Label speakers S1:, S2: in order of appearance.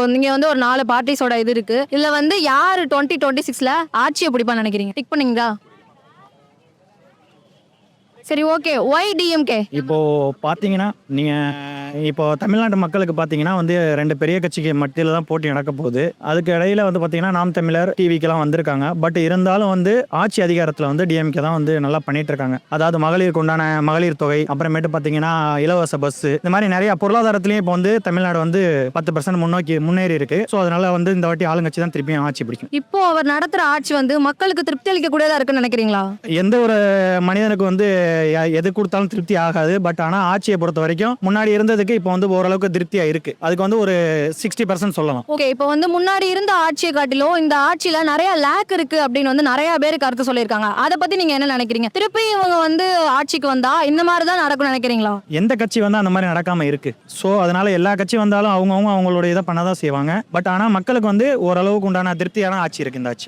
S1: இப்போ நீங்க வந்து ஒரு 4 பார்ட்டிஸோட இது இருக்கு. இதுல வந்து யாரு 2026ல ஆட்சியை பிடிப்பான்னு நினைக்கிறீங்க? டிக் பண்ணீங்களா? சரி, ஓகே. Y DMK?
S2: இப்போ பார்த்தீங்கன்னா, நீங்க இப்போ தமிழ்நாட்டு மக்களுக்கு பார்த்தீங்கன்னா வந்து 2 பெரிய கட்சிக்கு மத்தியில தான் போட்டி நடக்க போகுது. அதுக்கு இடையில வந்து பார்த்தீங்கன்னா, நாம் தமிழர், டிவிக்கெல்லாம் வந்திருக்காங்க. பட் இருந்தாலும் வந்து ஆட்சி அதிகாரத்தில வந்து டிஎம்கே தான் வந்து நல்லா பண்ணிட்டு இருக்காங்க. அதாவது மகளிருக்கு உண்டான மகளிர் தொகை, அப்புறமேட்டு பார்த்தீங்கன்னா இலவச பஸ், இந்த மாதிரி நிறைய பொருளாதாரத்திலயும் இப்போ வந்து தமிழ்நாடு வந்து 10% முன்னோக்கி முன்னேறி இருக்கு. ஸோ அதனால வந்து இந்த வாட்டி ஆளுங்கட்சி தான் திருப்பியும் ஆட்சி பிடிக்கும்.
S1: இப்போ அவர் நடத்துற ஆட்சி வந்து மக்களுக்கு திருப்தி அளிக்க கூடியதா இருக்குன்னு நினைக்கிறீங்களா?
S2: எந்த ஒரு மனிதனுக்கு வந்து எது கொடுத்தாலும் திருப்தி ஆகாது. பட் ஆனால் ஆட்சியை பொறுத்த வரைக்கும் முன்னாடி இருந்ததுக்கு இப்போ வந்து ஓரளவுக்கு திருப்தியா இருக்கு. அதுக்கு வந்து ஒரு 60% சொல்லலாம்.
S1: ஓகே, இப்போ வந்து முன்னாடி இருந்த ஆட்சியை காட்டிலும் இந்த ஆட்சியில நிறைய லேக் இருக்கு அப்படின்னு வந்து நிறைய பேர் கருத்து சொல்லியிருக்காங்க. அதை பத்தி நீங்க என்ன நினைக்கிறீங்க? திருப்பி இவங்க வந்து ஆட்சிக்கு வந்தா இந்த மாதிரி தான் நடக்கும்னு நினைக்கிறீங்களா?
S2: எந்த கட்சி வந்து அந்த மாதிரி நடக்காம இருக்கு. ஸோ அதனால எல்லா கட்சி வந்தாலும் அவங்கவுங்க அவங்களோட இதை பண்ணதான் செய்வாங்க. பட் ஆனால் மக்களுக்கு வந்து ஓரளவுக்கு உண்டான திருப்தியான ஆட்சி இருக்கு இந்த ஆட்சி.